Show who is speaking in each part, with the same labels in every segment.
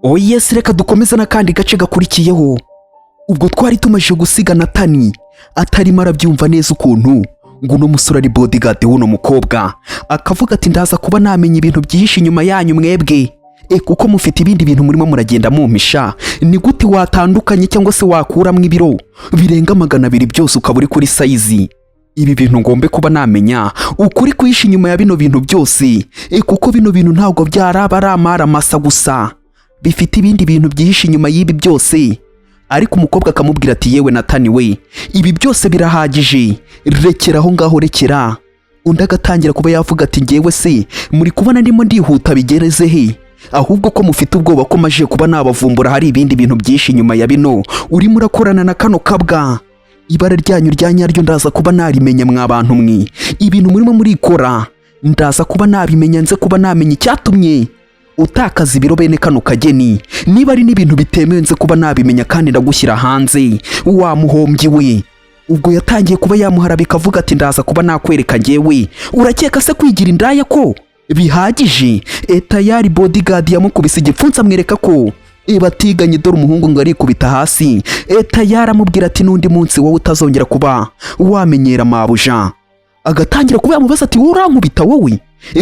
Speaker 1: Yese reka dukomeze n'akandi gace gakurikiyeho. Ubwo twari tumaze gusiga Natani atarimo arabyumva neza ukuntu ngo uno musore ari bodyguard w'uno mukobwa, akavuga ati ndaza kuba namenya ibintu byihishe inyuma yanyu mwebwe, kuko mufite ibindi bintu murimo muragenda mumpisha. Ni gute watandukanye cyangwa se wakuramo ibiro birenga 200 byose ukaba uri kuri size? Ibi bintu ngombe kuba namenya ukuri kwihishe inyuma ya bino bintu byose, kuko bino bintu ntabwo byaraba ari amara masa gusa, bifite ibindi bintu byihishe inyuma y'ibi byose. Ariko umukobwa akamubwira ati yewe Natani we, ibi byose birahagije, rekera aho ngaho, rekera. Undi agatangira kuba yavuga ati ngewe se muri kubona ndimo ndihuta bigereze he? Ahubwo ko mufite ubwoba ko maje kuba nabavumbura hari ibindi bintu byinshi inyuma ya bino urimo urakorana na kano kabwa. Ibara ryanyu rya nyaryo ndaza kuba narimenya mwabantu mwe, ibintu murimo murikora ndaza kuba nabimenya, nze kuba namenya icyatumye utakaza ibiro bene kano kageni. Niba ari n'ibintu bitemewe nze kuba nabimenya kandi ndagushyira hanze, wamuhombye we. Ubwo yatangiye kuba yamuhara bikavuga ati ndaza kuba nakwereka ngewe, urakeka se kwigira indaya ko bihagije? Tayari bodyguard yamukubise igipfunsi amwereka ko batiganye, dore umuhungu ngo arikubita hasi. Tayari amubwira ati n'undi munsi wowe utazongera kuba wamenyera mabuja. Agatangira kuba yamubaza ati wowe urankubita wowe,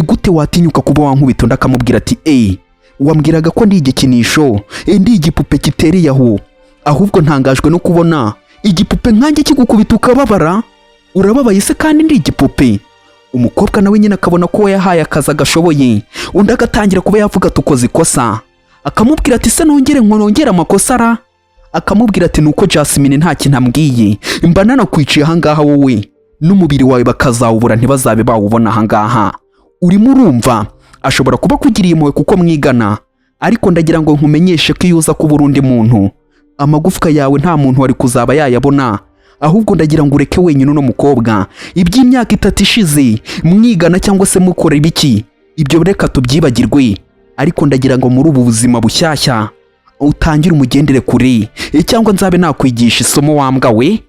Speaker 1: gute watinyuka kuba wankubita? Undi akamubwira ati wambwiraga ko ndi igikinisho, ndi igipupe kitereye aho, ahubwo ntangajwe no kubona igipupe nkanjye kigukubita ukababara. Urababaye se kandi ndi igipupe? Umukobwa nawe nyine akabona ko yahaye akazi agashoboye. Undi agatangira kuba yavuga tukoze ikosa, akamubwira ati se nongere amakosa ara? Akamubwira ati nuko Jasmine nta kintu ambwiye, mba nanakwiciye ahangaha wowe n'umubiri wawe bakazawubura ntibazabe bawubona ahangaha. Urimo urumva ashobora kuba kugiriye impuhwe kuko mwigana, ariko ndagira ngo nkumenyeshe ko iyo uza kuba undi muntu, amagufwa yawe nta muntu wari kuzaba yayabona. Ahubwo ndagira ngo ureke wenyine uno mukobwa. Iby'imyaka 3 ishize mwigana cyangwa se mukora ibiki, ibyo reka tubyibagirwe. Ariko ndagira ngo muri ubu buzima bushyashya utangire umugendere kure, cyangwa nzabe nakwigisha isomo wambwa we.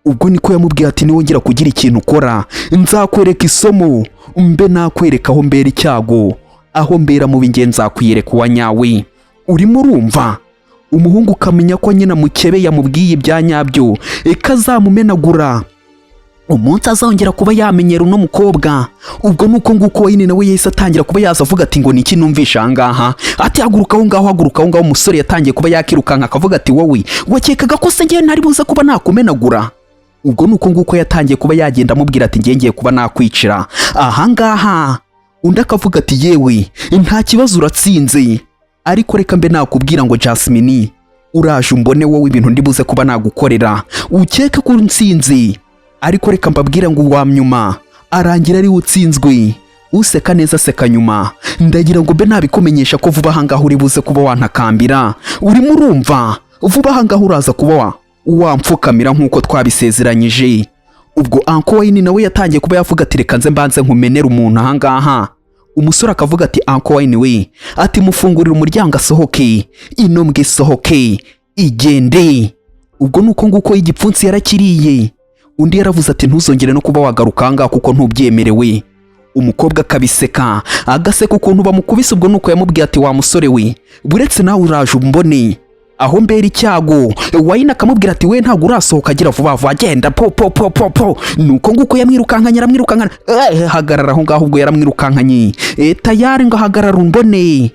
Speaker 1: Ubwo niko yamubwiye ati niwongera kugira ikintu ukora nzakwereka isomo, mbe nakwereka aho mbera icyago, aho mbera mu bingenzi akwiyereka wa nyawe. Urimo urumva? Umuhungu kamenya ko nyina mukebe yamubwiye ibya nyabyo, kazamumenagura umunsi azongera kuba yamenyera uno mukobwa. Ubwo nuko nguko wenyine nawe yahise atangira kuba yaza avuga ati ngo niki numvisha ahangaha, ati haguruka aho ngaho, haguruka aho ngaho. Umusore yatangiye kuba yakirukanka akavuga ati wowe wakekaga ko se ngiye ntari buze kuba nakumenagura? Ubwo nuko nguko yatangiye kuba yagenda amubwira ati ngiye kuba nakwicira ahangaha. Undi akavuga ati yewe nta kibazo uratsinze, ariko reka mbe nakubwira ngo Jasmine uraje umbone wowe ibintu ndibuze kuba nagukorera ukeke ko nsinze, ariko reka mbabwira ngo wamnyuma arangira ari utsinzwe. Useka neza seka nyuma. Ndagira ngo mbe nabikumenyesha ko vuba ahangaha uri buze kuba wantakambira. Urimo urumva? Vuba ahangaha uraza kuba wamfukamira nk'uko twabisezeranyije. Ubwo Uncle Wayne nawe yatangiye kuba yavuga ati reka nze mbanze nkumenera umuntu ahangaha. Umusore akavuga ati Uncle Wayne we, ati mufungurira umuryango asohoke, inombwe sohoke igende. Ubwo nuko nguko igipfunsi yarakiriye. Undi yaravuze ati ntuzongere no kuba wagaruka ahangaha kuko ntubyemerewe. Umukobwa kabiseka agaseka ukuntu bamukubise. Ubwo nuko yamubwiye ati wa musore we, buretse nawe uraje umbone aho mbera icyago. Wayine akamubwira ati we ntago urasohoka, agira vuba vuba agenda po. Nuko nguko yamwirukankanya hagarara aho ngaho. Ubwo yaramwirukankanye tayari ngo hagarara umbone.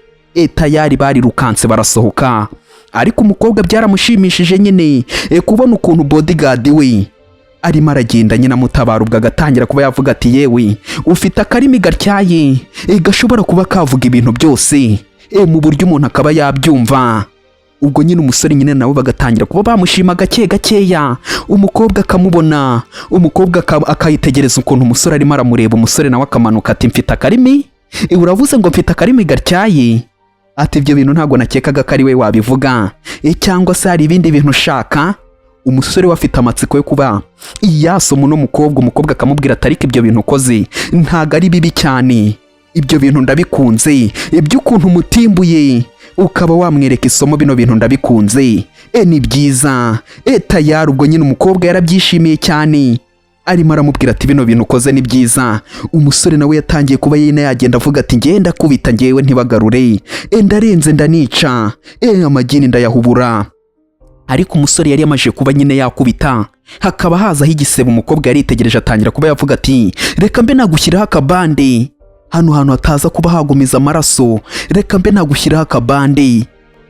Speaker 1: Tayari bari rukanse barasohoka. Ariko umukobwa byaramushimishije nyine kubona ukuntu bodyguard we arimo aragenda nyina mutabara. Ubwo agatangira kuba yavuga ati yewe ufite akarimi gatyaye gashobora kuba kavuga ibintu byose mu buryo umuntu akaba yabyumva. Ubwo nyine umusore nyine nawe bagatangira kuba bamushima gakeya. Umukobwa akamubona, umukobwa akayitegereza ukuntu umusore arimo aramureba. Umusore nawe akamanuka ati mfite akarimi? Uravuze ngo mfite akarimi gatyaye? Ati ibyo bintu ntabwo nakekaga ko ari we wabivuga, cyangwa se hari ibindi bintu ushaka? Umusore wafite amatsiko yo kuba yasoma uno mukobwa. Umukobwa akamubwira ati ariko ibyo bintu ukoze ntago ari bibi cyane, ibyo bintu ndabikunze, iby'ukuntu mutimbuye ukaba wamwereka isomo, bino bintu ndabikunze, ni byiza. Tayari ubwo nyine umukobwa yarabyishimiye cyane. arimo aramubwira ati bino bintu ukoze ni byiza. Umusore nawe yatangiye kuba yine yagenda avuga ati ngenda kubita ngewe ntibagarure, ndarenze ndanica, amagini ndayahubura. Ariko umusore yari yamaje kuba nyine yakubita, hakaba hazaho igisebo. Umukobwa yari yitegereje atangira kuba yavuga ati reka mbe nagushyiraho akabande, hano hantu hataza kuba hagumiza amaraso, reka mbe nagushyiraho akabande.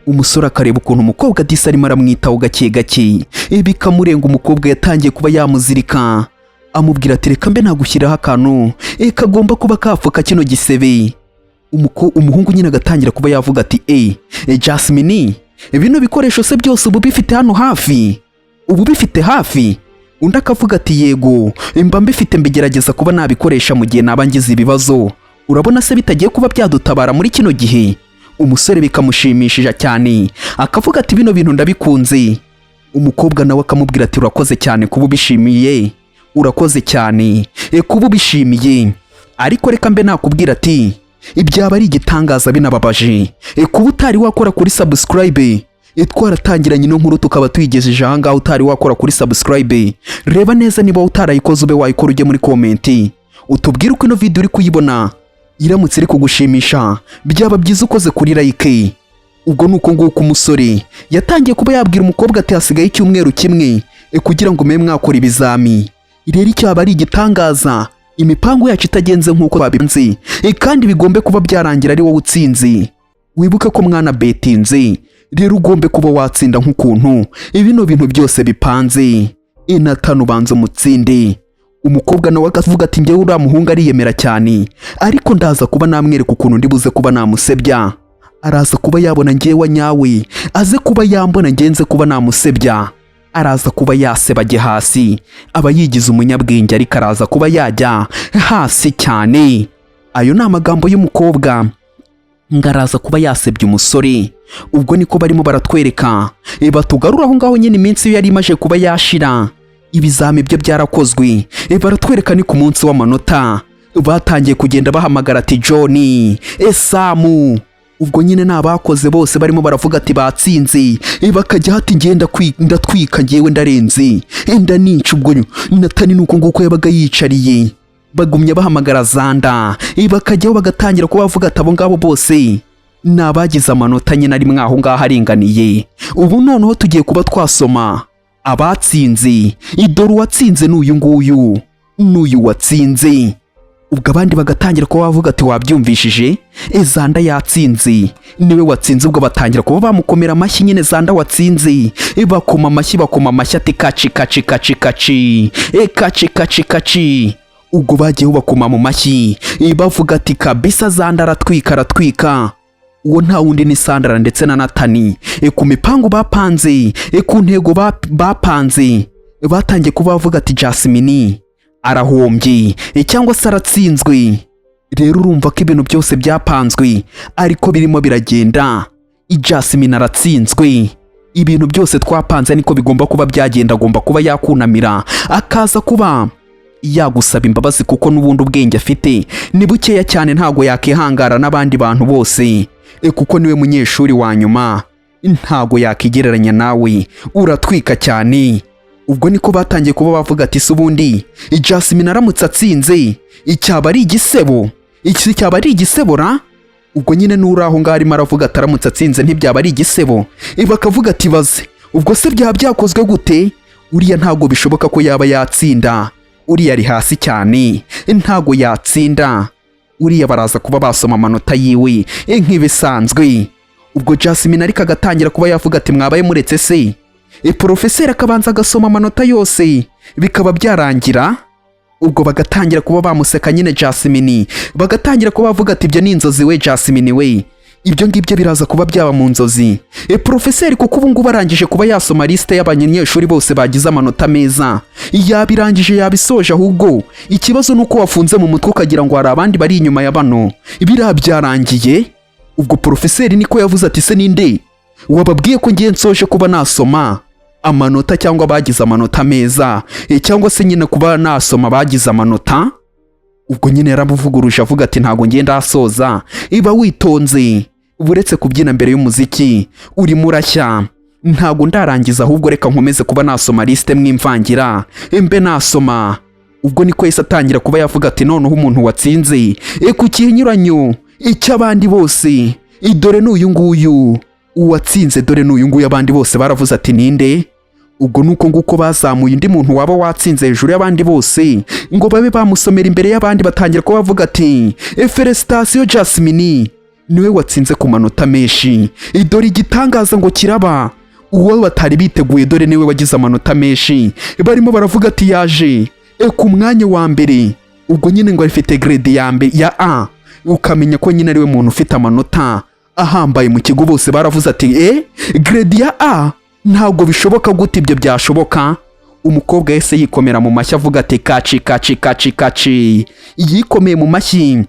Speaker 1: Umusore akareba ukuntu umukobwa disi arimo aramwitaho gake gake, bikamurenga. Umukobwa yatangiye kuba yamuzirika, amubwira ati reka mbe nagushyiraho akantu kagomba kuba kapfuka kino gisebe. Umuhungu nyine agatangira kuba yavuga ati Jasmine, bino bikoresho se byose ubu bifite hano hafi? Ubu bifite hafi? Undi akavuga ati yego mba mbifite, mbigerageza kuba nabikoresha mu gihe naba ngize ibibazo. Urabona se bitagiye kuba byadutabara muri kino gihe? Umusore bikamushimishije cyane, akavuga ati bino bintu ndabikunze. Umukobwa nawe akamubwira ati urakoze cyane kuba ubishimiye, urakoze cyane kuba ubishimiye, ariko reka mbe nakubwira ati ibyaba ari igitangaza binababaje kuba utari wakora kuri subscribe. Twaratangiranye ino nkuru tukaba tuyigejeje aha ngaha utari wakora kuri subscribe. Reba neza niba utarayikoze ube wayikora, ujye muri comment utubwire uko ino video uri kuyibona. Iramutse iri kugushimisha byaba byiza ukoze kuri like. Ubwo nuko nguko umusore yatangiye kuba yabwira umukobwa ati hasigaye icyumweru kimwe kugira ngo mwe mwakora ibizami. Rero icyaba ari igitangaza, imipango yacu itagenze nk'uko babibanze, kandi bigombe kuba byarangira ari wowe utsinze. Wibuke ko mwana betinze, rero ugombe kuba watsinda nk'ukuntu bino bintu byose bipanze. Natanu ubanza umutsinde. Umukobwa nawe akavuga ati ngewe uriya muhungu ariyemera cyane, ariko ndaza kuba namwereka ukuntu ndibuze kuba namusebya. Araza kuba yabona ngewe nyawe, aze kuba yambona ngenze kuba namusebya. Araza kuba yasebage hasi, aba yigize umunyabwenge, ariko araza kuba yajya hasi cyane. Ayo ni amagambo y'umukobwa, ngaraza kuba yasebye umusore. Ubwo niko barimo baratwereka, batugarura aho ngaho nyine iminsi yari imaje kuba yashira. Ibizami byo byarakozwe, baratwereka ni ku munsi w'amanota. Batangiye kugenda bahamagara ati John, Samu. Ubwo nyine nabakoze bose barimo baravuga ati batsinze, bakajya hati ngenda ndatwika ngewe ndarenze, ndanica. Ubwo Natani nuko nguko yabaga yicariye, bagumye bahamagara Zanda, bakajyaho bagatangira kuba bavuga ati abo ngabo bose nabagize amanota nyine ari mwaho ngaho aringaniye. Ubu noneho tugiye kuba twasoma abatsinze. Idoro watsinze n'uyu nguyu, n'uyu watsinze. Ubwo abandi bagatangira kuba bavuga ati wabyumvishije, Zanda yatsinze, niwe watsinze. Ubwo batangira kuba bamukomera amashyi nyine, Zanda watsinze. Bakoma amashyi ati kaci kaci kaci kaci, kaci kaci kaci. Ubwo bagiyeho bakoma mu mashyi bavuga ati kabisa Zanda aratwika. Uwo nta wundi ni Sandra ndetse na Natani. Ku mipango bapanze, ku ntego bapanze, batangiye kuba bavuga ati Jasmine arahombye cyangwa se aratsinzwe. Rero urumva ko ibintu byose byapanzwe ariko birimo biragenda. Jasmine aratsinzwe, ibintu byose twapanze niko bigomba kuba byagenda. Agomba kuba yakunamira, akaza kuba yagusaba imbabazi, kuko n'ubundi ubwenge afite ni bukeya cyane, ntago yakihangara n'abandi bantu bose, kuko niwe munyeshuri wa nyuma, ntago yakigereranya nawe, uratwika cyane. Ubwo niko batangiye kuba bavuga ati subundi Jasmine aramutse atsinze icyaba ari igisebo, iki cyaba ari igisebora. Ubwo nyine n'uraho ngaho arimo aravuga ati aramutse atsinze ntibyaba ari igisebo. Bakavuga ati baze, ubwo se byaba byakozwe gute? Uriya ntago bishoboka ko yaba yatsinda, uriya ari hasi cyane, ntago yatsinda. Uriya baraza kuba basoma amanota yiwe nk'ibisanzwe. Ubwo Jasmine ariko agatangira kuba yavuga ati mwabaye muretse se? Profeseri akabanza agasoma amanota yose bikaba byarangira. Ubwo bagatangira kuba bamuseka nyine Jasmine, bagatangira kuba bavuga ati ibyo ni inzozi we Jasmine we, ibyo ngibyo biraza kuba byaba mu nzozi. Profeseri kuko ubu ngubu arangije kuba yasoma liste y'abanyeshuri bose bagize amanota meza, yabirangije yabisoje. Ahubwo ikibazo nuko wafunze mu mutwe ukagira ngo hari abandi bari inyuma ya bano, byarangiye. Ubwo profeseri niko yavuze ati se ninde wababwiye ko ngiye nsoje kuba nasoma amanota cyangwa bagize amanota meza, cyangwa se nyine kuba nasoma bagize amanota? Ubwo nyine yaramuvuguruje avuga ati ntago ngiye ndasoza, iba witonze, buretse kubyina mbere y'umuziki urimo urashya, ntago ndarangiza, ahubwo reka nkomeze kuba nasoma liste mwimvangira mbe nasoma ubwo niko yahise atangira kuba yavuga ati noneho umuntu watsinze ku kinyuranyo icy'abandi bose dore n'uyu nguyu uwatsinze, dore n'uyu nguyu. Abandi bose baravuze ati ninde? ubwo nuko nguko bazamuye undi muntu waba watsinze hejuru y'abandi bose ngo babe bamusomera imbere y'abandi, batangira ko bavuga ati Felicitation Jasmine niwe watsinze ku manota menshi, dore igitangaza ngo kiraba, uwo batari biteguye dore niwe wagize amanota menshi. Barimo baravuga ati yaje ku mwanya wa mbere, ubwo nyine ngo afite grade ya mbere ya A, ukamenya ko nyine ariwe muntu ufite amanota ahambaye mu kigo. Bose baravuze ati grade ya A ntabwo bishoboka gute ibyo byashoboka. Umukobwa yese yikomera mu mashyi avuga ati kaci kaci kaci kaci, yikomeye mu mashyi.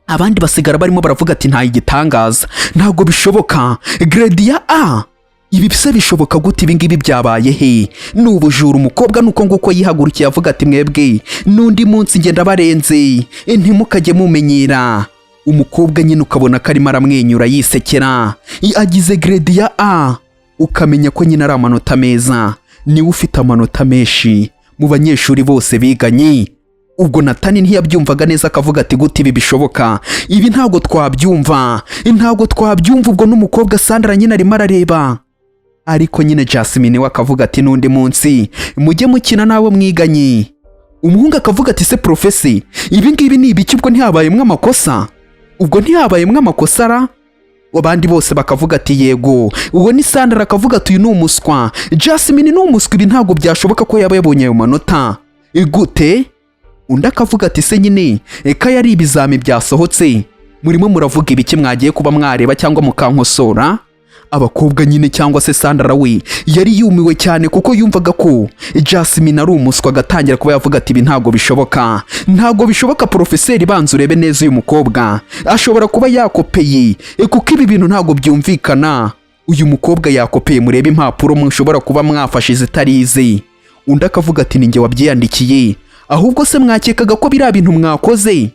Speaker 1: Abandi basigara barimo baravuga ati nta igitangaza, ntabwo bishoboka, grade ya A ibi bise bishoboka gute, ibi ngibi byabaye he? N'ubujura. Umukobwa nuko nguko yihagurukiye avuga ati mwebwe n'undi munsi ngenda barenze ntimukajye mumenyera. Umukobwa nyine ukabona ko arimo aramwenyura yisekera, agize grade ya A, ukamenya ko nyine ari amanota meza, niwe ufite amanota menshi mu banyeshuri bose biganye. Ubwo Natani ntiyabyumvaga neza akavuga ati gute ibi bishoboka, ibi ntabwo twabyumva, ntabwo twabyumva. Ubwo n'umukobwa Sandra nyine arimo arareba, ariko nyine Jasmine we akavuga ati n'undi munsi mujye mukina nawe mwiganye. Umuhungu akavuga ati se profesi ibi ngibi ni ibiki? Ubwo ntihabayemwe amakosa, ubwo ntihabayemwe amakosa ra? Abandi bose bakavuga ati yego. Uwo ni Sandra akavuga ati uyu ni umuswa, Jasmine ni umuswa, ibi ntabwo byashoboka ko yaba yabonye ayo manota gute? Undi akavuga ati se nyine eka yari ibizami byasohotse, murimo muravuga ibiki? Mwagiye kuba mwareba cyangwa mukankosora? Abakobwa nyine cyangwa se Sandra we yari yumiwe cyane kuko yumvaga ko Jasmine ari umuswa, agatangira kuba yavuga ati ibi ntabwo bishoboka, ntabwo bishoboka. Profeseri banza urebe neza, uyu mukobwa ashobora kuba yakopeye kuko ibi bintu ntabwo byumvikana. Uyu mukobwa yakopeye, murebe impapuro mushobora kuba mwafashe zitarize. Undi akavuga ati ninjye wabyiyandikiye, ahubwo se mwakekaga ko biriya bintu mwakoze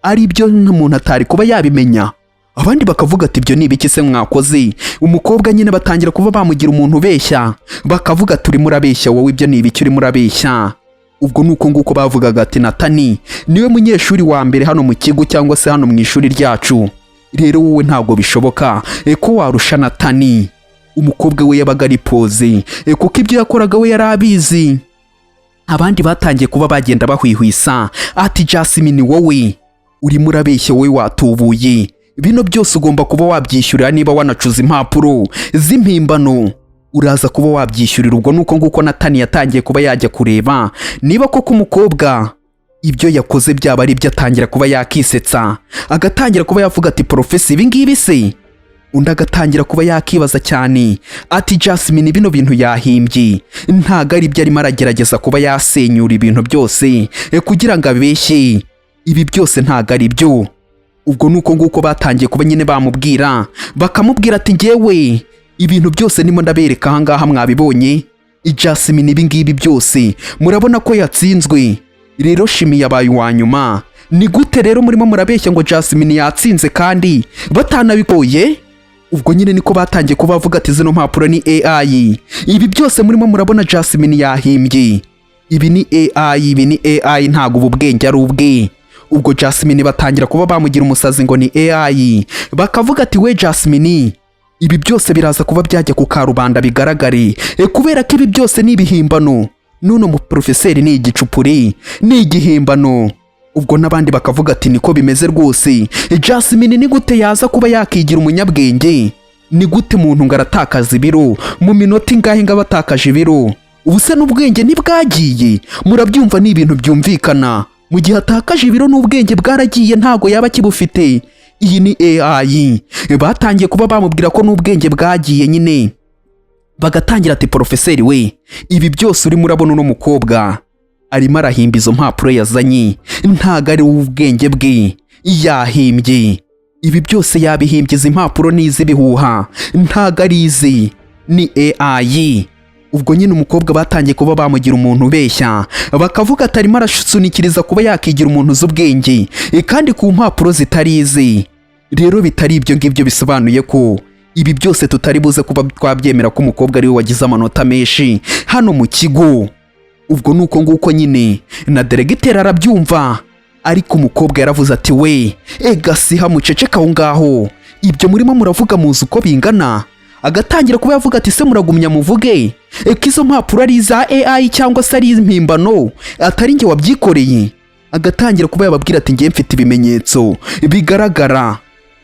Speaker 1: ari byo umuntu atari kuba yabimenya? Abandi bakavuga ati ibyo ni ibiki se mwakoze? Umukobwa nyine batangira kuba bamugira umuntu ubeshya, bakavuga turi murabeshya wowe, ibyo ni ibiki urimo urabeshya? Ubwo nuko nguko bavugaga ati Natani niwe munyeshuri wa mbere hano mu kigo cyangwa se hano mu ishuri ryacu, rero wowe ntabwo bishoboka ko warusha Natani. Umukobwa we yabaga ari poze kuko ibyo yakoraga we yari abizi. Abandi batangiye kuba bagenda bahwihwisa ati Jasmine wowe urimo urabeshya, wowe watubuye, bino byose ugomba kuba wabyishyurira, niba wanacuza impapuro z'impimbano uraza kuba wabyishyurira. Ubwo nuko nguko Natani yatangiye kuba yajya kureba niba koko umukobwa ibyo yakoze byaba ari ibyo, atangira kuba yakisetsa, agatangira kuba yavuga ati profesi ibi ngibi se? Undi agatangira kuba yakibaza cyane ati Jasmine bino bintu yahimbye ntago ari byo, arimo aragerageza kuba yasenyura ibintu byose kugira ngo abeshye, ibi byose ntago ari byo. Ubwo nuko nguko batangiye kuba nyine bamubwira, bakamubwira ati ngewe ibintu byose nimo ndabereka aha ngaha mwabibonye, Jasmine ibi ngibi byose murabona ko yatsinzwe, rero shimi yabaye uwa nyuma. Ni gute rero murimo murabeshya ngo Jasmine yatsinze kandi batanabikoye? Ubwo nyine niko batangiye kuba bavuga ati zino mpapuro ni AI, ibi byose murimo murabona Jasmine yahimbye, ibi ni AI, ibi ni AI, ntago ubu bwenge ari ubwe. Ubwo Jasmine batangira kuba bamugira umusazi ngo ni AI, bakavuga ati we Jasmine ibi byose biraza kuba byajya ku karubanda bigaragare kubera ko ibi byose ni ibihimbano, nuno mu profeseri ni igicupuri, ni igihimbano. Ubwo n'abandi bakavuga ati niko bimeze rwose, Jasmine ni gute yaza kuba yakigira umunyabwenge? Ni gute umuntu ngo aratakaza ibiro mu minota ingahe ngo abatakaje ibiro? Ubu se n'ubwenge ntibwagiye? Murabyumva ni ibintu byumvikana, mu gihe atakaje ibiro n'ubwenge bwaragiye ntago yaba kibufite. Iyi ni AI. Batangiye kuba bamubwira ko n'ubwenge bwagiye nyine, bagatangira ati profeseri we ibi byose urimo urabona uno mukobwa arimo arahimba izo mpapuro yazanye, ntago ari ubwenge bwe yahimbye, ibi byose yabihimbye, izi mpapuro ni iz'ibihuha, ntago ari izi, ni AI. Ubwo nyine umukobwa batangiye kuba bamugira umuntu ubeshya, bakavuga ati arimo arasunikiriza kuba yakigira umuntu uzi ubwenge kandi ku mpapuro zitari izi. Rero bitari ibyo ngibyo, bisobanuye ko ibi byose tutari buze kuba twabyemera ko umukobwa ariwe wagize amanota menshi hano mu kigo. ubwo nuko nguko nyine na deregiteri arabyumva, ariko umukobwa yaravuze ati we egasiha muceceka aho ngaho, ibyo murimo muravuga muzi uko bingana. Agatangira kuba yavuga ati se muragumya muvuge ko izo mpapuro ari iza AI cyangwa se ari impimbano atari njye wabyikoreye. Agatangira kuba yababwira ati ngiye mfite ibimenyetso bigaragara.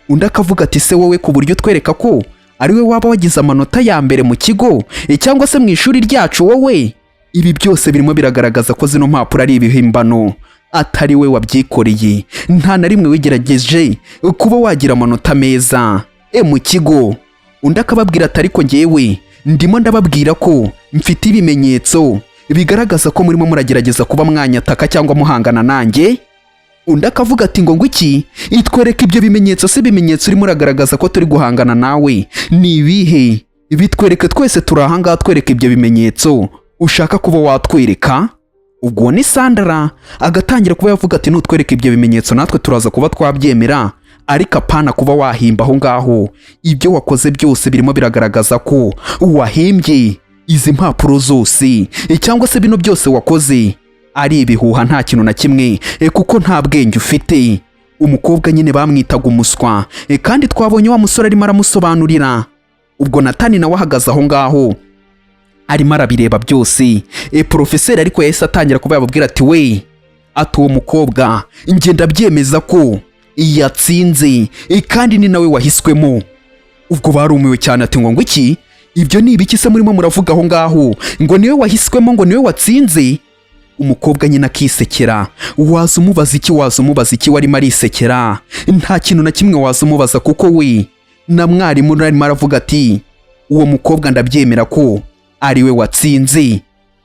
Speaker 1: Undi akavuga ati se wowe ku buryo twereka ko ari we waba wagize amanota ya mbere mu kigo cyangwa se mu ishuri ryacu wowe. Ibi byose birimo biragaragaza ko zino mpapuro ari ibihimbano atari we wabyikoreye, nta na rimwe wigerageje kuba wagira amanota meza mu kigo. Undi akababwira ati ariko ngewe ndimo ndababwira ko mfite ibimenyetso bigaragaza ko murimo muragerageza kuba mwanyataka cyangwa muhangana nanjye. Undi akavuga ati ngo iki itwereka ibyo bimenyetso, se ibimenyetso urimo uragaragaza ko turi guhangana nawe ni ibihe? Bitwereke twese turi aha ngaha, twereke ibyo bimenyetso ushaka kuba watwereka. Ubwo ni Sandra agatangira kuba yavuga ati nutwereke ibyo bimenyetso natwe turaza kuba twabyemera, ariko apana kuba wahimba aho ngaho. Ibyo wakoze byose birimo biragaragaza ko wahimbye izi mpapuro zose cyangwa se bino byose wakoze ari ibihuha, nta kintu na kimwe kuko nta bwenge ufite. Umukobwa nyine bamwitaga umuswa kandi twabonye wa musore arimo aramusobanurira. Ubwo Natani nawe ahagaze aho ngaho arimo arabireba byose. Profeseri ariko yahise atangira kuba yababwira ati we ati uwo mukobwa njye ndabyemeza ko yatsinze kandi ni nawe wahiswemo. Ubwo barumiwe cyane ati ngo iki ibyo ni ibiki se murimo muravuga aho ngaho ngo niwe wahiswemo, ngo niwe watsinze? Umukobwa nyine akisekera. Waza umubaza iki warimo arisekera? Nta kintu na kimwe waza umubaza kuko we na mwarimu arimo aravuga ati uwo mukobwa ndabyemera ko ari we watsinze.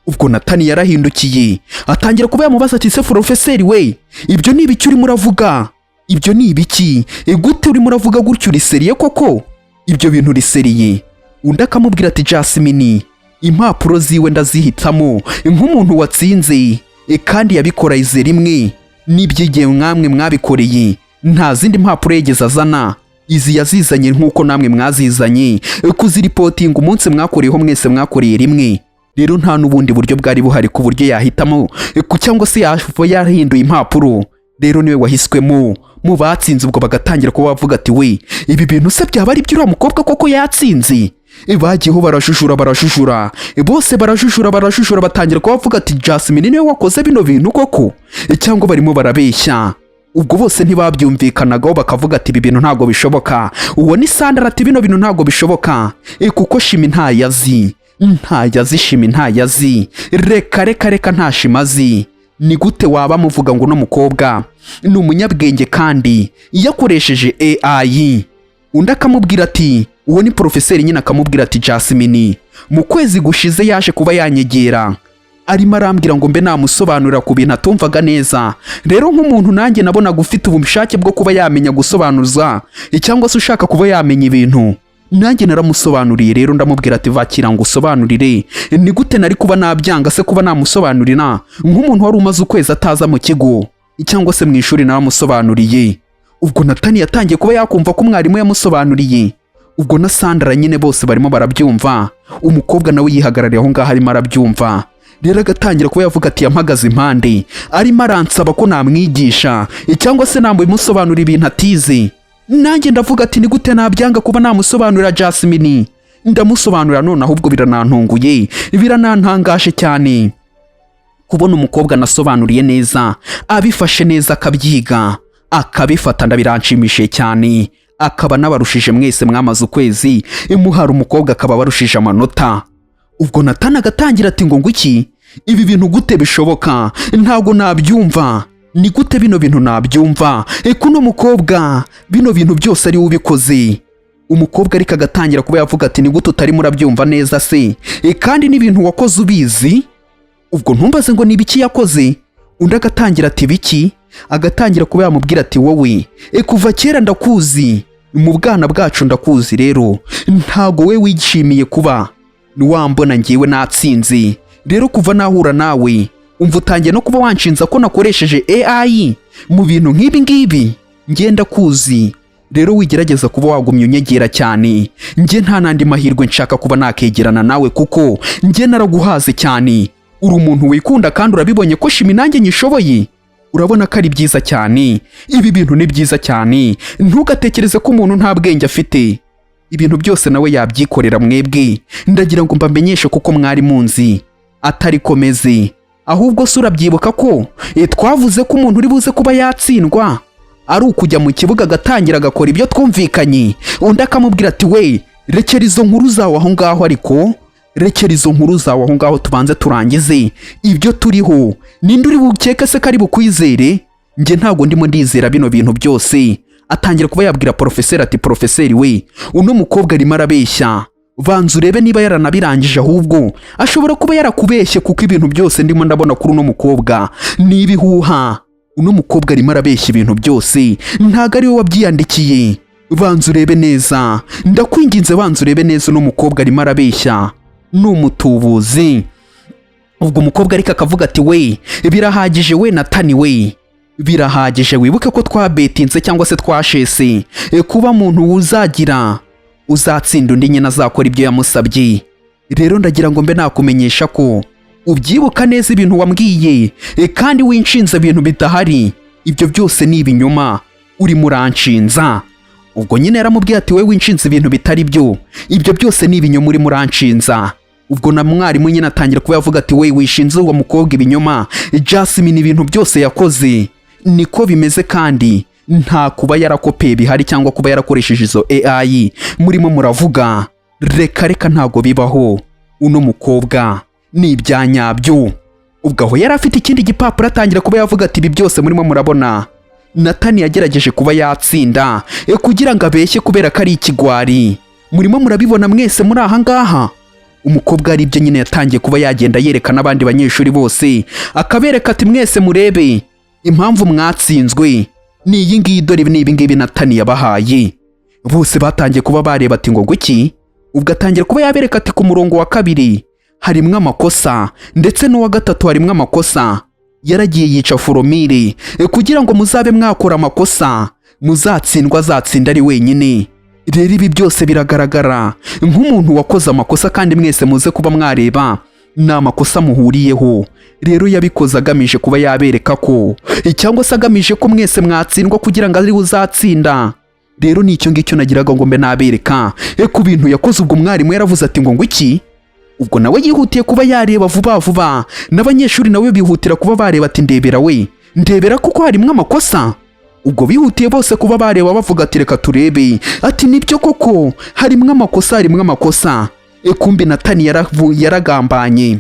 Speaker 1: Ubwo Natani yarahindukiye atangira kuba yamubaza ati se profeseri we ibyo ni ibiki urimo uravuga? Ibyo ni ibiki? Gute urimo uravuga gutyo, uriseriye koko? Ibyo bintu uriseriye? Undi akamubwira ati Jasmine impapuro ziwe ndazihitamo nk'umuntu watsinze kandi yabikora ize rimwe n'iby'igihe mwamwe mwabikoreye, nta zindi mpapuro yegeze azana, izi yazizanye nk'uko namwe mwazizanye kuziripotinga umunsi mwakoreyeho mwese mwakoreye rimwe. Rero nta n'ubundi buryo bwari buhari ku buryo yahitamo cyangwa se yahinduye impapuro. Rero niwe wahiswemo mu batsinze. Ubwo bagatangira kuba bavuga ati we ibi bintu se byaba ari byo uriya mukobwa koko yatsinze? Bagiyeho barajujura bose barajujura batangira kuba bavuga ati Jasmine niwe wakoze bino bintu koko cyangwa barimo barabeshya? Ubwo bose ntibabyumvikanagaho bakavuga ati ibi bintu ntago bishoboka. Uwo ni Sandra ati bino bintu ntago bishoboka kuko Shimi ntayazi Shimi ntayazi, reka nta shimazi. Ni gute waba muvuga ngo no mukobwa ni umunyabwenge kandi yakoresheje AI? Undi akamubwira ati uwo ni profeseri nyine akamubwira ati Jasmine mu kwezi gushize yaje kuba yanyegera arimo arambwira ngo mbe namusobanurira ku bintu atumvaga neza. Rero nk'umuntu nanjye nabonaga ufite ubushake bwo kuba yamenya gusobanuza cyangwa se ushaka kuba yamenya ibintu, nanjye naramusobanuriye. Rero ndamubwira ati vakira ngo usobanurire. Ni gute nari kuba nabyanga se kuba namusobanurira nk'umuntu wari umaze ukwezi ataza mu kigo cyangwa se mu ishuri naramusobanuriye? Ubwo Natani yatangiye kuba yakumva ko mwarimu yamusobanuriye. Ubwo na Sandra nyine bose barimo barabyumva, umukobwa nawe yihagarariye aho ngaho arimo arabyumva. Rero agatangira kuba yavuga ati yampagaze impande arimo aransaba ko namwigisha cyangwa se namusobanurira ibintu atize. Nanjye ndavuga ati ni gute nabyanga kuba namusobanurira Jasmine? Ndamusobanurira none ahubwo biranantunguye biranantangaje cyane kubona umukobwa nasobanuriye neza abifashe neza akabyiga akabifata, ndabiranshimishije cyane. Akaba nabarushije mwese mwamaze ukwezi imuhara umukobwa akaba barushije amanota. Ubwo Natani agatangira ati ngo iki ibi bintu gute bishoboka? Ntago nabyumva. Ni gute bino bintu nabyumva kuno mukobwa bino bintu byose ari ubikoze? Umukobwa ariko agatangira kuba yavuga ati ni gute utari murabyumva neza se kandi n'ibintu wakoze ubizi? Ubwo ntumbaze ngo ni ibiki yakoze. Undi agatangira ati biki? Agatangira kuba yamubwira ati wowe kuva kera ndakuzi, mu bwana bwacu ndakuzi. Rero ntago we wishimiye kuba wambona ngiwe natsinze. Rero kuva nahura nawe umva utangiye no kuba wanshinza ko nakoresheje AI mu bintu nk'ibi ngibi. Ngenda kuzi. Rero wigerageza kuba wagumye unyegera cyane. Nge nta nandi mahirwe nshaka kuba nakegerana nawe kuko nge naraguhaze cyane. uri umuntu wikunda kandi urabibonye ko shimi nanjye nyishoboye. Urabona ko ari byiza cyane, ibi bintu ni byiza cyane, ntugatekereze ko umuntu nta bwenge afite. Ibintu byose nawe yabyikorera mwebwe, ndagira ngo mbamenyeshe kuko mwari munzi atari komeze. Ahubwo se urabyibuka ko twavuze ko umuntu uri buze kuba yatsindwa ari ukujya mu kibuga agatangira agakora ibyo twumvikanye, undi akamubwira ati we rekera izo nkuru zawe aho ngaho, ariko rekera izo nkuru zawe aho ngaho tubanze turangize ibyo turiho. Ninde uri bukeke se kari bukwizere? Nge ntabwo ndimo ndizera bino bintu byose. Atangira kuba yabwira porofeseri ati porofeseri we uno mukobwa arimo arabeshya, banza urebe niba yaranabirangije, ahubwo ashobora kuba yarakubeshye kuko ibintu byose ndimo ndabona kuri uno mukobwa ni ibihuha. Uno mukobwa arimo arabeshya ibintu byose, ntago ari we wabyiyandikiye. Banza urebe neza, ndakwinginze banza urebe neza, uno mukobwa arimo arabeshya, ni umutubuzi. Ubwo umukobwa ariko akavuga ati we birahagije we Natani we, birahagije, wibuke ko twabetinze cyangwa se twashese kuba muntu uzagira uzatsinda undi nyine azakora ibyo yamusabye. Rero ndagira ngo mbe nakumenyesha ko ubyibuka neza ibintu wambwiye kandi winshinze ibintu bidahari. Ibyo byose ni ibinyoma urimo uranshinza. Ubwo nyine yaramubwiye ati we winshinze ibintu bitari byo, ibyo byose ni ibinyoma urimo uranshinza. Ubwo na mwarimu nyine atangira kuba yavuga ati we wishinze uwo mukobwa ibinyoma, Jasmine ibintu byose yakoze niko bimeze kandi nta kuba yarakopeye bihari cyangwa kuba yarakoresheje izo AI murimo muravuga. Reka ntago bibaho, uno mukobwa ni ibyanyabyo. Ubwo aho yari afite ikindi gipapuro atangira kuba yavuga ati ibi byose murimo murabona Natani yagerageje kuba yatsinda kugira ngo abeshye kubera ko ari ikigwari. Murimo murabibona mwese muri aha ngaha. Umukobwa ari ibyo nyine yatangiye kuba yagenda yerekana abandi banyeshuri bose, akabereka ati mwese murebe impamvu mwatsinzwe ni iyi ngiyi, dore ni ibi ngibi Natani yabahaye. Bose batangiye kuba bareba ati ngo guki. Ubwo atangira kuba yabereka ati ku murongo wa 2 harimwo amakosa ndetse n'uwa 3 harimwo amakosa. Yaragiye yica foromire kugira ngo muzabe mwakora amakosa, muzatsindwa azatsinda ari wenyine. Rero ibi byose biragaragara nk'umuntu wakoze amakosa kandi mwese muze kuba mwareba ni amakosa muhuriyeho. Rero yabikoze agamije kuba yabereka ko cyangwa se agamije ko mwese mwatsindwa kugira ngo ari uzatsinda. Rero nicyo ngicyo nagiraga ngo mbe nabereka ku bintu yakoze. Ubwo mwarimu yaravuze ati ngo iki. Ubwo nawe yihutiye kuba yareba vuba vuba, n'abanyeshuri nawe bihutira kuba bareba ati ndebera we, ndebera kuko harimo amakosa. Ubwo bihutiye bose kuba bareba bavuga ati reka turebe, ati nibyo koko harimo amakosa, harimo amakosa. Kumbe Natani yaragambanye.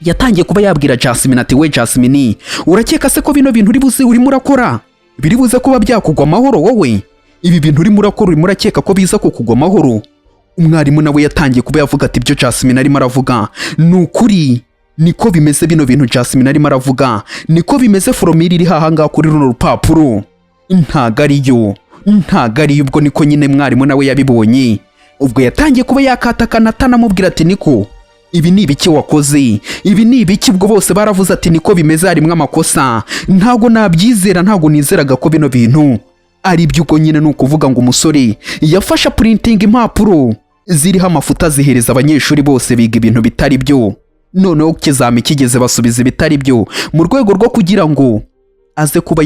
Speaker 1: Yatangiye kuba yabwira Jasmine ati we Jasmine urakeka se ko bino bintu urimo urakora biri buze kuba byakugwa amahoro wowe? Ibi bintu urimo urakora urimo urakeka ko biza kukugwa amahoro? Umwarimu nawe yatangiye kuba yavuga ati ibyo Jasmine arimo aravuga ni ukuri, niko bimeze bino bintu Jasmine arimo aravuga, niko bimeze foromire iri hahanga kuri runo rupapuro ntago ariyo. Ubwo niko nyine mwarimu nawe yabibonye. Ubwo yatangiye kuba yakataka Natani amubwira ati niko ibi ni ibiki wakoze, ibi ni ibiki? Ubwo bose baravuze ati niko bimeze harimo amakosa. Ntago nabyizera, ntago nizeraga ko bino bintu ari byo. Ubwo nyine ni ukuvuga ngo umusore yafasha printing impapuro ziriho amafuta zihereza abanyeshuri bose biga ibintu bitari byo. Noneho kizami kigeze basubiza ibitari byo mu rwego rwo kugira ngo aze kuba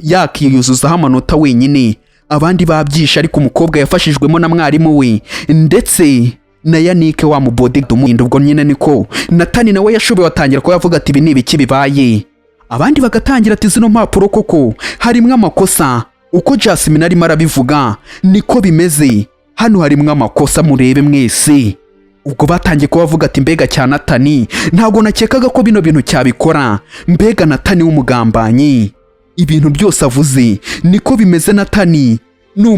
Speaker 1: yakiyuzuzaho amanota wenyine, abandi babyisha. Ariko umukobwa yafashijwemo na mwarimu we ndetse na Yannick wa mubodi dumuhinda. Ubwo nyine niko Natani nawe yashoboye atangira ko yavuga ati ibi ni ibiki bibaye. Abandi bagatangira ati zino mpapuro koko harimo amakosa, uko Jasmine arimo arabivuga niko bimeze, hano harimo amakosa murebe mwese. Ubwo batangiye kuba bavuga ati mbega cya Natani ntago nakekaga ko bino bintu cyabikora, mbega Natani w'umugambanyi, ibintu byose avuze niko bimeze. Natani ni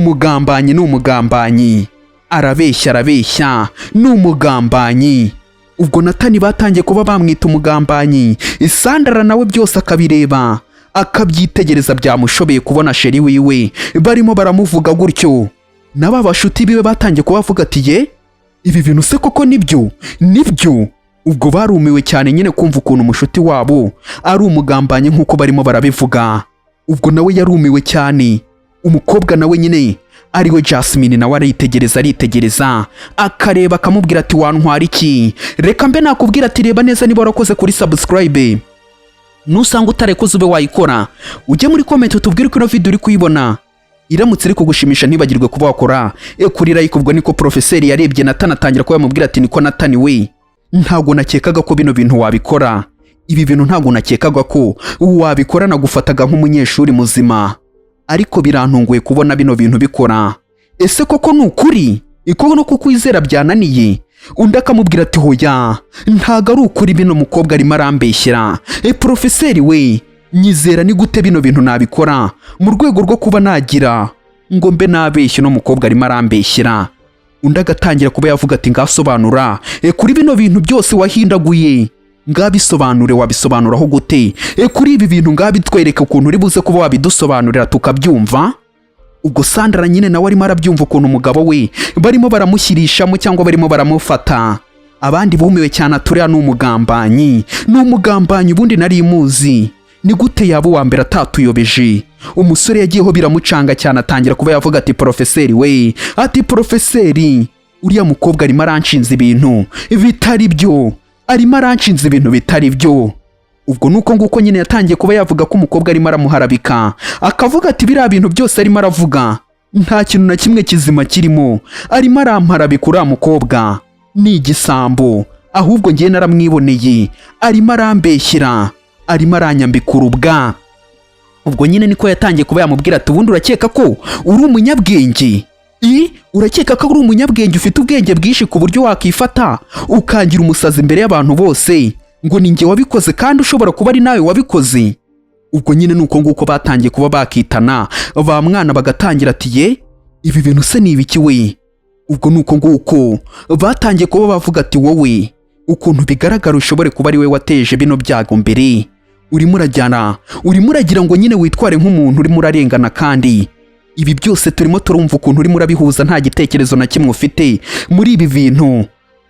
Speaker 1: umugambanyi, arabeshya, ni umugambanyi. Ubwo Natani batangiye kuba bamwita umugambanyi. Sandra nawe byose akabireba akabyitegereza, byamushobeye kubona sheri wiwe barimo baramuvuga gutyo. Naba bashuti biwe batangiye kuba bavuga ati ye ibi bintu se koko nibyo. Ubwo barumiwe cyane nyine kumva ukuntu umushuti wabo ari umugambanyi nk'uko barimo barabivuga. Ubwo nawe yarumiwe cyane. Umukobwa nawe nyine ariwe Jasmine nawe aritegereza akareba akamubwira ati wantwara iki, reka mbe nakubwira ati reba neza niba warakoze kuri subscribe, nusanga utarekoze ube wayikora, ujye muri comment utubwire ko ino video uri kuyibona iramutse iri kugushimisha ntibagirwe kuba wakora kuri like. Ubwo niko professeur yarebye Nathan atangira ko yamubwira ati niko Nathan we, ntago nakekaga ko bino bintu wabikora, ibi bintu ntago nakekaga ko wabikora, nagufataga nk'umunyeshuri muzima, ariko birantunguye kubona bino bintu bikora. Ese koko nukuri iko no kukwizera byananiye? Undi akamubwira ati hoya ntago ari ukuri, bino mukobwa arimo arambeshyera. Professeur we, nyizera ni gute bino bintu nabikora mu rwego rwo kuba nagira ngo mbe nabeshye no mukobwa arimo arambeshyera. Undi agatangira kuba yavuga ati ngasobanura kuri bino bintu byose wahindaguye, ngabisobanure, wabisobanuraho gute kuri ibi bintu, ngabitwereka ukuntu uri buze kuba wabidusobanurira tukabyumva. Ubwo Sandra nyine nawe arimo arabyumva ukuntu umugabo we barimo baramushyirishamo cyangwa barimo baramufata. Abandi bumiwe cyane aturiya n'umugambanyi, ubundi nari muzi, ni gute yabo wa mbere atatuyobeje. Umusore yagiyeho biramucanga cyane, atangira kuba yavuga ati professeur we, ati professeur uriya mukobwa arimo aranshinze ibintu bitari byo, arimo aranshinze ibintu bitari byo. Ubwo nuko nguko nyine yatangiye kuba yavuga ko umukobwa arimo aramuharabika, akavuga ati biriya bintu byose arimo aravuga nta kintu na kimwe kizima kirimo, arimo aramparabika uriya mukobwa ni igisambo, ahubwo ngiye naramwiboneye, arimo arambeshyira, arimo aranyambika urubwa. Ubwo nyine niko yatangiye kuba yamubwira ati ubundi urakeka ko uri umunyabwenge? Urakeka ko uri umunyabwenge ufite ubwenge bwinshi ku buryo wakifata ukangira umusazi imbere y'abantu bose ngo ni njye wabikoze kandi ushobora kuba ari nawe wabikoze? Ubwo nyine nuko nguko batangiye kuba bakitana ba mwana, bagatangira ati ye ibi bintu se ni ibiki we? Ubwo nuko nguko batangiye kuba bavuga ati wowe ukuntu bigaragara ushobore kuba ari we wateje bino byago mbere, urimo uragira ngo nyine witware nk'umuntu urimo urarengana, kandi ibi byose turimo turumva ukuntu urimo urabihuza nta gitekerezo na kimwe ufite muri ibi bintu.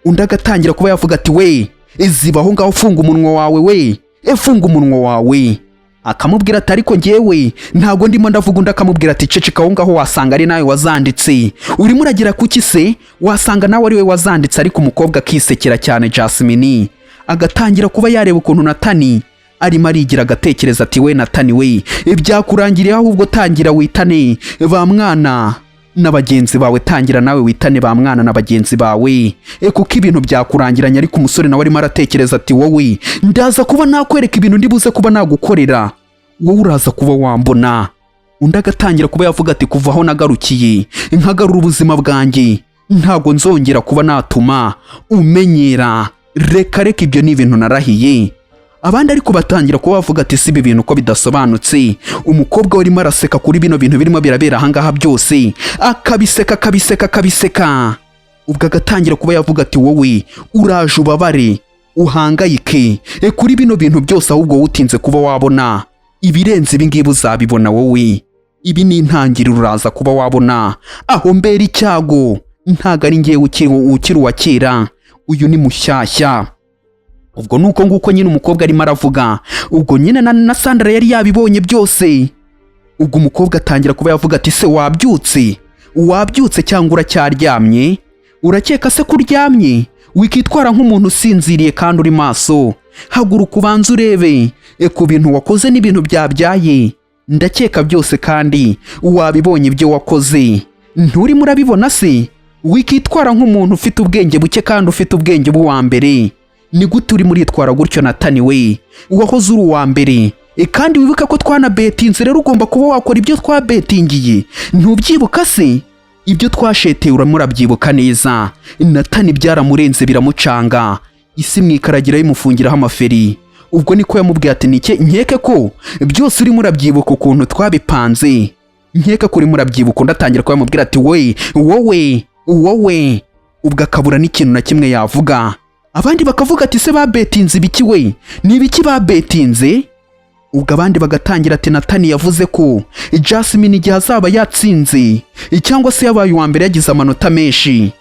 Speaker 1: Undi agatangira kuba yavuga ati we zibaho ngaho, funga umunwa wawe we, funga umunwa wawe. Akamubwira ati ariko njyewe ntago ndimo ndavuga. Undi akamubwira ati ceceka aho ngaho, wasanga ari nawe wazanditse, urimo uragira kuki se? Wasanga nawe ari we wazanditse. Ariko umukobwa akisekera cyane Jasmine, agatangira kuba yareba ukuntu Nathan arimo arigira, agatekereza ati we Nathan we, ibyakurangiriye ahubwo tangira witane ba mwana na bagenzi bawe, tangira nawe witane ba mwana na bagenzi bawe kuko ibintu byakurangiranye. Ariko umusore nawe arimo aratekereza ati wowe ndaza kuba nakwereka ibintu ndibuze kuba nagukorera, wowe uraza kuba wambona. Undi agatangira kuba yavuga ati kuva aho nagarukiye nkagarura ubuzima bwanjye ntago nzongera kuba natuma umenyera, reka ibyo ni ibintu narahiye. Abandi ariko batangira kuba bavuga ati si ibi bintu ko bidasobanutse. Umukobwa we arimo araseka kuri bino bintu birimo birabera ahangaha byose, akabiseka. Ubwo agatangira kuba yavuga ati wowe uraje ubabare uhangayike kuri bino bintu byose, ahubwo utinze kuba wabona ibirenze ibi ngibi uzabibona wowe. Ibi ni intangiriro, uraza kuba wabona aho mbere icyago ntago ari ngiye ukiri uwa kera, uyu ni mushyashya. Ubwo nuko nguko nyine umukobwa arimo aravuga. Ubwo nyine na Sandra yari yabibonye byose. Ubwo umukobwa atangira kuba yavuga ati se wabyutse cyangwa uracyaryamye? Urakeka se kuryamye? Wikitwara nk'umuntu usinziriye kandi uri maso. Haguruka ubanze urebe ku bintu wakoze n'ibintu byabyaye. Ndakeka byose kandi wabibonye ibyo wakoze. Nturimo urabibona se? Wikitwara nk'umuntu ufite ubwenge buke kandi ufite ubwenge bw'uwa mbere. Ni gute urimo uritwara gutyo Nathan we, wahoze uri uwa mbere kandi wibuka ko twanabetinze, rero ugomba kuba wakora ibyo twabetingiye. Ntubyibuka se? Ibyo twasheteye urimo urabyibuka neza. Nathan byaramurenze biramucanga, isi mwikaragira y'imufungiraho amaferi. Ubwo niko yamubwiye ati nkeke ko byose urimo urabyibuka ukuntu twabipanze, nkeka ko urimo urabyibuka. Ndatangira ko yamubwira ati wowe. Ubwo akabura n'ikintu na kimwe yavuga. Abandi bakavuga ati se babetinze ibiki we? Ni ibiki babetinze? Ubwo abandi bagatangira ati Nathan yavuze ko Jasmine igihe azaba yatsinze cyangwa se yabaye uwa mbere yagize amanota menshi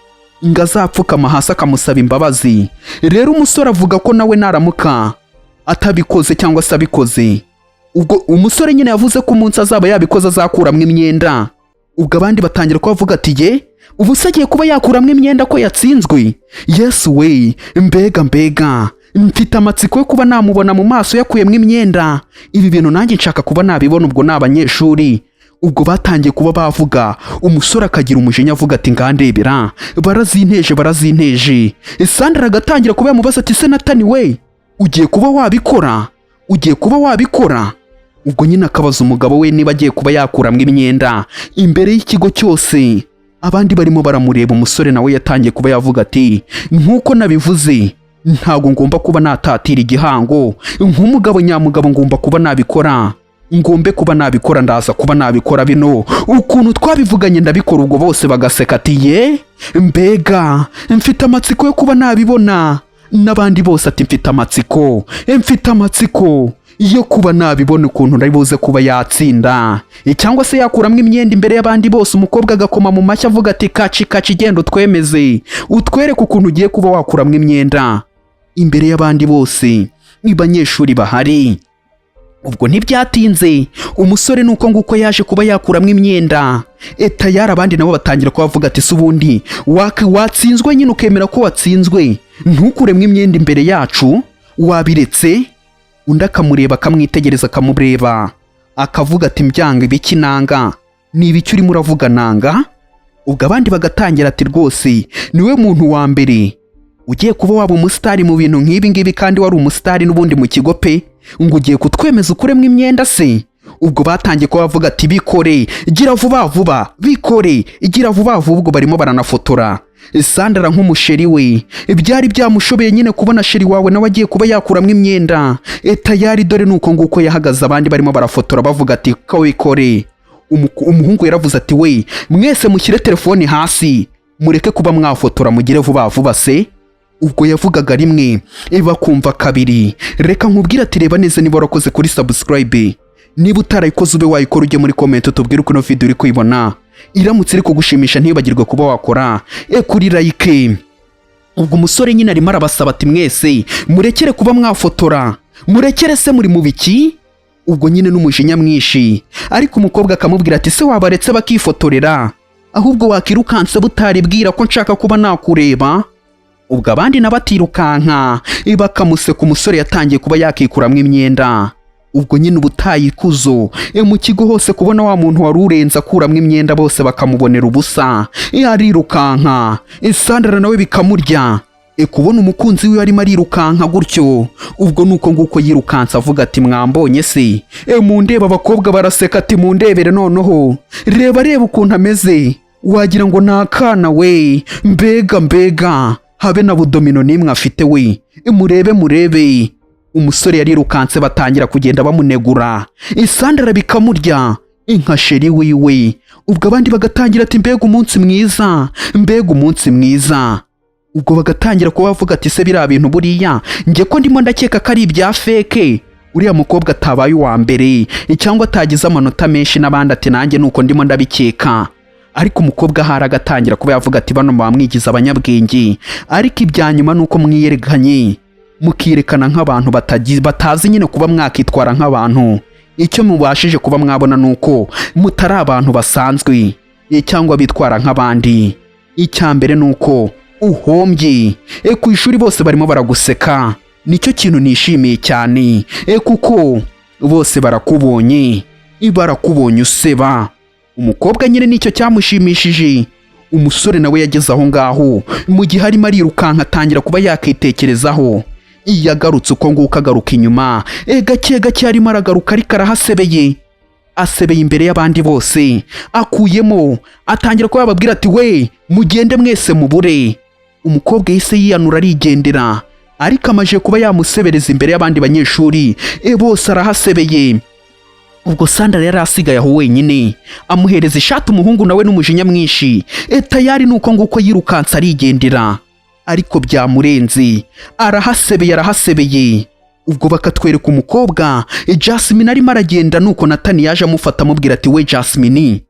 Speaker 1: ngo azapfukama hasi akamusaba imbabazi. Rero umusore avuga ko nawe naramuka atabikoze cyangwa se abikoze, ubwo umusore nyine yavuze ko umunsi azaba yabikoze azakuramwe imyenda ubwo abandi batangira kubavuga ati ye ubu se agiye kuba yakuramwo imyenda ko yatsinzwe. Yesu we, mbega mfite amatsiko yo kuba namubona mu maso yakuyemo imyenda. Ibi bintu nanjye nshaka kuba nabibona. Ubwo n'abanyeshuri ubwo batangiye kuba bavuga, umusore akagira umujinya avuga ati ngandebera barazinteje. Sandra agatangira kuba yamubaza ati se Natani we ugiye kuba wabikora? Ubwo nyine akabaza umugabo we niba agiye kuba yakuramwo imyenda imbere y'ikigo cyose. Abandi barimo baramureba. Umusore nawe yatangiye kuba yavuga ati nk'uko nabivuze ntago ngomba kuba natatira igihango, nk'umugabo nyamugabo ngomba kuba nabikora, ndaza kuba nabikora bino ukuntu twabivuganye ndabikora. Ubwo bose bagaseka ati ye mbega mfite amatsiko yo kuba nabibona. N'abandi bose ati mfite amatsiko yo kuba nabibona ukuntu ndabibuze kuba yatsinda cyangwa se yakuramwo imyenda imbere y'abandi bose. Umukobwa agakoma mu mashyi avuga ati kaci genda utwemeze, utwereke ukuntu ugiye kuba wakuramwo imyenda imbere y'abandi bose n'abanyeshuri bahari. Ubwo ntibyatinze umusore nuko nguko yaje kuba yakuramwo imyenda. Tayari abandi nabo batangira kubavuga ati se ubundi watsinzwe nyine ukemera ko watsinzwe, ntukuremwe imyenda imbere yacu, wabiretse? Undi akamureba akamwitegereza akamureba akavuga ati mbyanga ibiki nanga, ni ibiki urimo uravuga nanga? Ubwo abandi bagatangira ati rwose niwe muntu wa mbere ugiye kuba waba umusitari mu bintu nk'ibi ngibi, kandi wari umusitari n'ubundi mu kigo pe, ngo ugiye kutwemeza ukuremwe imyenda se? Ubwo batangiye kuba bavuga ati bikore, gira vuba bikore, gira vuba. Ubwo barimo baranafotora Sandra nk'umusheri we. Byari byamushobeye nyine kubona sheri wawe nawe agiye kuba yakuramwo imyenda. Tayari dore nuko nguko yahagaze. Abandi barimo barafotora bavuga ati ko wikore. Umuhungu yaravuze ati we mwese mushyire telefoni hasi mureke kuba mwafotora mugire vuba se. Ubwo yavugaga rimwe bakumva kabiri. Reka nkubwira ati reba neza niba warakoze kuri subscribe, niba utarayikoze ube wayikora, ujye muri comment utubwire uko ino video uri kuyibona. Iramutse iri kugushimisha ntibagirwe kuba wakora kuri like. Ubwo umusore nyine arimo arabasaba ati mwese murekere kuba mwafotora, murekere se muri mu biki? Ubwo nyine n'umujinya mwinshi, ariko umukobwa akamubwira ati se wabaretse bakifotorera, ahubwo wakirukanse butaribwira ko nshaka kuba nakureba. Ubwo abandi nabatirukanka bakamuseka. Umusore yatangiye kuba yakikuramwo imyenda. Ubwo nyine ubutayikuzo mu kigo hose kubona wa muntu wari urenze akuramwo imyenda bose bakamubonera ubusa. Arirukanka. Sandra nawe bikamurya kubona umukunzi we arimo arirukanka gutyo. Ubwo nuko nguko yirukanse avuga ati mwambonye se? Mundeba. Abakobwa baraseka ati mundebere noneho, reba ukuntu ameze, wagira ngo ni akana we. Mbega habe na budomino nimwe afite we. Murebe. Umusore yarirukanse batangira kugenda bamunegura. Sandra bikamurya nka sheri wiwe. Ubwo abandi bagatangira ati mbega umunsi mwiza. Ubwo bagatangira kuba bavuga ati se biriya bintu buriya njye ko ndimo ndakeka ko ari ibya feke, uriya mukobwa atabaye uwa mbere cyangwa atagize amanota menshi n'abandi ati nanjye nuko ndimo ndabikeka. Ariko umukobwa ahari agatangira kuba yavuga ati bano bamwigize abanyabwenge, ariko ibya nyuma nuko mwiyerekanye mukirekana nk'abantu batazi nyine kuba mwakitwara nk'abantu. Icyo mubashije kuba mwabona nuko mutari abantu basanzwe cyangwa bitwara nk'abandi. Icya mbere nuko uhombye. Ku ishuri bose barimo baraguseka, nicyo kintu nishimiye cyane kuko bose barakubonye useba. Umukobwa nyine nicyo cyamushimishije. Umusore nawe yageze aho ngaho mu gihe arimo arirukanka atangira kuba yakitekerezaho. Yagarutse uko nguko agaruka inyuma gake arimo aragaruka, ariko arahasebeye imbere y'abandi bose. Akuyemo atangira kuba yababwira ati we mugende mwese mubure. Umukobwa yahise yiyanura arigendera, ariko amaje kuba yamusebereza imbere y'abandi banyeshuri bose arahasebeye. Ubwo Sandra yari asigaye aho wenyine, amuhereza ishati umuhungu nawe n'umujinya mwinshi. Tayari nuko nguko yirukanse arigendera, ariko byamurenze arahasebeye. Ubwo bakatwereka umukobwa Jasmine arimo aragenda, nuko Natani yaje amufata amubwira ati we Jasmine.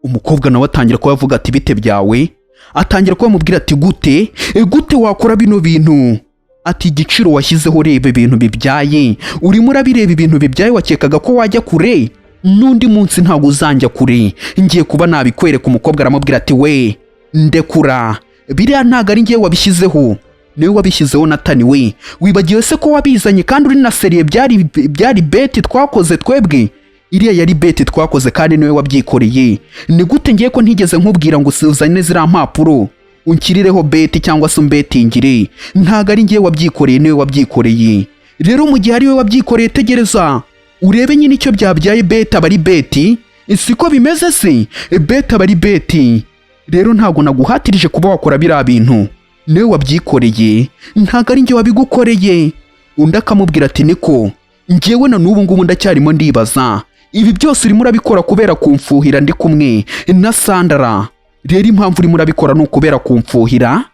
Speaker 1: Umukobwa nawe atangira kuba avuga ati bite byawe? Atangira kuba amubwira ati gute wakora bino bintu? Ati igiciro washyizeho reba ibintu bibyaye, urimo urabireba ibintu bibyaye wakekaga ko wajya kure? n'undi munsi ntabwo uzanjya kure, ngiye kuba nabikwereka. Umukobwa aramubwira ati we ndekura, biriya ntabwo ari ngewe wabishyizeho, niwe wabishyizeho Natani we, wibagiwe se ko wabizanye kandi uri na seriye? byari beti twakoze twebwe, iriya yari beti twakoze kandi niwe wabyikoreye. Ni gute ngiye ko ntigeze nkubwira ngo uzane ziriya mpapuro unkirireho beti cyangwa se umbetingire? Ntabwo ari ngewe wabyikoreye, niwe wabyikoreye. Rero mu gihe ari we wabyikoreye, tegereza urebe nyine icyo byabyaye. Beti aba ari beti, siko bimeze se? Beti aba ari beti. Rero ntabwo naguhatirije kuba wakora biriya bintu, niwe wabyikoreye, ntabwo ari ngewe wabigukoreye. Undi akamubwira ati niko ngewe na n'ubu ngubu ndacyarimo ndibaza, ibi byose urimo urabikora kubera kumfuhira ndi kumwe na Sandra. Rero impamvu urimo urabikora ni ukubera kumfuhira?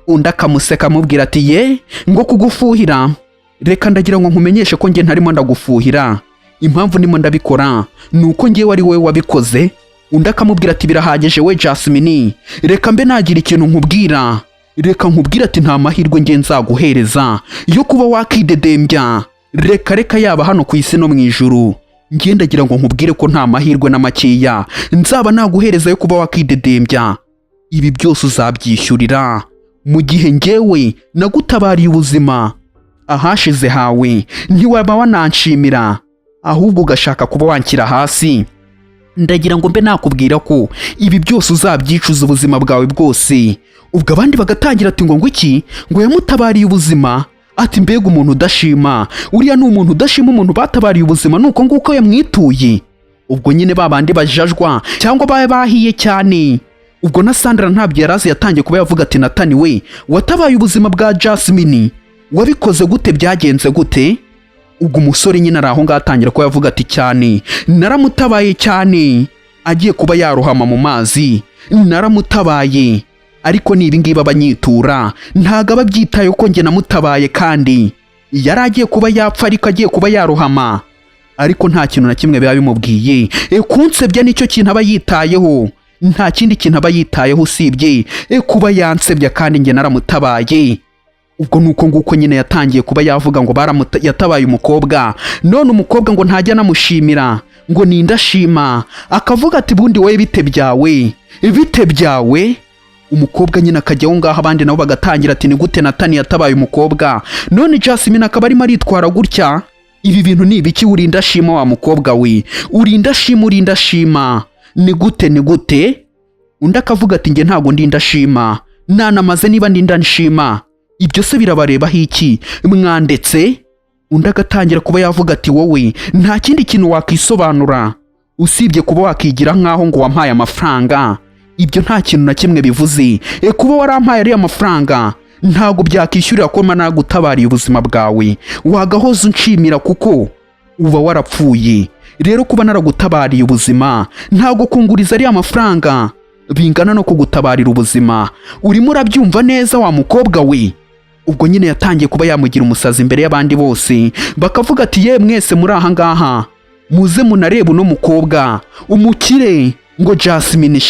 Speaker 1: Undi akamuseka amubwira ati ye ngo kugufuhira? Reka ndagira ngo nkumenyeshe ko nge ntarimo ndagufuhira. Impamvu ndimo ndabikora ni uko ngewe ari wowe wabikoze. Undi akamubwira ati birahagije we Jasmine, reka mbe nagira ikintu nkubwira. Reka nkubwira ati nta mahirwe nge nzaguhereza yo kuba wakidedembya. Reka yaba hano ku isi no mu ijuru, nge ndagira ngo nkubwire ko nta mahirwe na makeya nzaba naguhereza yo kuba wakidedembya. Ibi byose uzabyishyurira mu gihe ngewe nagutabariye ubuzima. Ahashize hawe ntiwaba wananshimira, ahubwo ugashaka kuba wanshyira hasi. Ndagira ngo mbe nakubwira ko ibi byose uzabyicuza ubuzima bwawe bwose. Ubwo abandi bagatangira ati ngo iki, ngo yamutabariye ubuzima. Ati mbega umuntu udashima, uriya ni umuntu udashima umuntu batabariye ubuzima, nuko nguko yamwituye. Ubwo nyine babandi bajajwa cyangwa bahiye cyane. Ubwo na Sandra ntabyo yarazi, yatangiye kuba yavuga ati Natani we watabaye ubuzima bwa Jasmine, wabikoze gute, byagenze gute? Ubwo umusore nyine araho ngatangira ko yavuga ati cyane naramutabaye cyane, agiye kuba yarohama mu mazi naramutabaye. Ariko nibi ngibi abanyitura ntago ababyitaye uko nge namutabaye, kandi yari agiye kuba yapfa ariko agiye kuba yarohama. Ariko nta kintu na kimwe biba bimubwiye. Kunsebya nicyo kintu aba yitayeho, nta kindi kintu aba yitayeho usibye kuba yansebya kandi nge naramutabaye. Ubwo nuko nguko nyine yatangiye kuba yavuga ngo yatabaye umukobwa, none umukobwa ngo ntajya namushimira, ngo nindashima. Akavuga ati bundi we bite byawe? Umukobwa nyine akajyaho ngaho, abandi nabo bagatangira ati ni gute Natani yatabaye umukobwa, none Jasmine akaba arimo aritwara gutya? Ibi bintu ni ibiki? Urindashima wa mukobwa we, urindashima. Ni gute? Undi akavuga ati nge ntabwo ndindashima, nanamaze niba ndindashima. Ibyo se birabarebaho iki mwandetse? Undi agatangira kuba yavuga ati wowe nta kindi kintu wakisobanura usibye kuba wakigira nkaho ngo wampaye amafaranga. Ibyo nta kintu na kimwe bivuze. Kuba warampaye ari amafaranga ntago byakishyurira ko nagutabariye ubuzima bwawe. Wagahoza unshimira kuko uba warapfuye. Rero kuba naragutabariye ubuzima ntago kunguriza ari amafaranga bingana no kugutabarira ubuzima. Urimo urabyumva neza wa mukobwa we? Ubwo nyine yatangiye kuba yamugira umusazi imbere y'abandi bose, bakavuga ati ye mwese muri aha ngaha muze munareba uno mukobwa umukire ngo Jasmine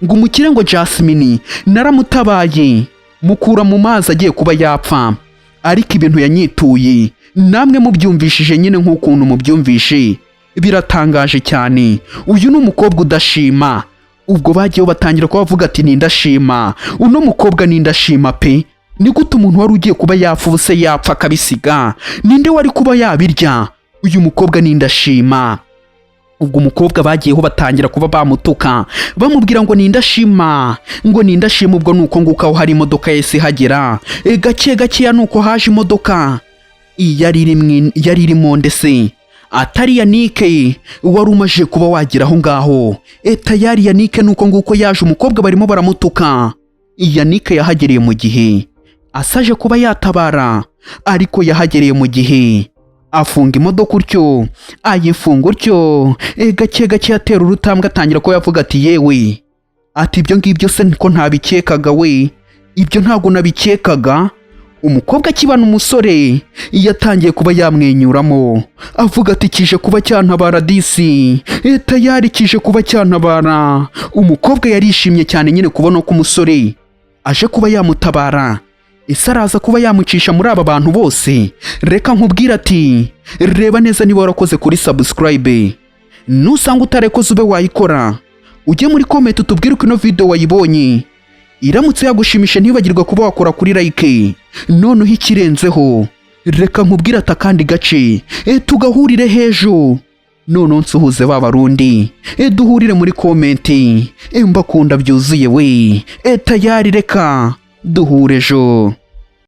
Speaker 1: ngo umukire ngo Jasmine naramutabaye mukura mu mazi agiye kuba yapfa, ariko ibintu yanyituye namwe mubyumvishije nyine nk'ukuntu mubyumvishe. Biratangaje cyane, uyu ni umukobwa udashima. Ubwo bagiye batangira kuba bavuga ati nindashima, uno mukobwa nindashima pe. Ni gute umuntu wari ugiye kuba yapfa ubuse yapfa akabisiga? Ninde wari kuba yabirya? Uyu mukobwa nindashima. Ubwo umukobwa bagiyeho batangira kuba bamutuka, bamubwira ngo nindashima, ngo nindashima. Ubwo nuko nguko aho hari imodoka yese hagera, gake nuko haje imodoka yari irimo ndetse atari Yanike wari umaje kuba wagira aho ngaho. Tayari Yanike nuko nguko yaje, umukobwa barimo baramutuka. Yanike yahagereye mu gihe asaje kuba yatabara, ariko yahagereye mu gihe afunga imodoka utyo, ayifunga utyo, gake yatera urutambwe atangira ko yavuga ati yewe, ati ibyo ngibyo se niko ntabikekaga we, ibyo ntago nabikekaga. Umukobwa akibana umusore yatangiye kuba yamwenyuramo, avuga ati kije kuba cyantabara disi, tayari kije kuba cyantabara. Umukobwa yarishimye cyane nyine kubona ko umusore aje kuba yamutabara. Ese araza kuba yamucisha muri aba bantu bose? Reka nkubwira ati reba neza niba warakoze kuri subscribe, nusanga utarekoze ube wayikora, ujye muri comment utubwire uko ino video wayibonye. Iramutse yagushimisha ntibagirwa kuba wakora kuri like. Noneho ikirenzeho reka nkubwire akandi gace tugahurire hejo. Noneho nsuhuze b'abarundi duhurire muri comment. Mbakunda byuzuye we tayari, reka duhure ejo.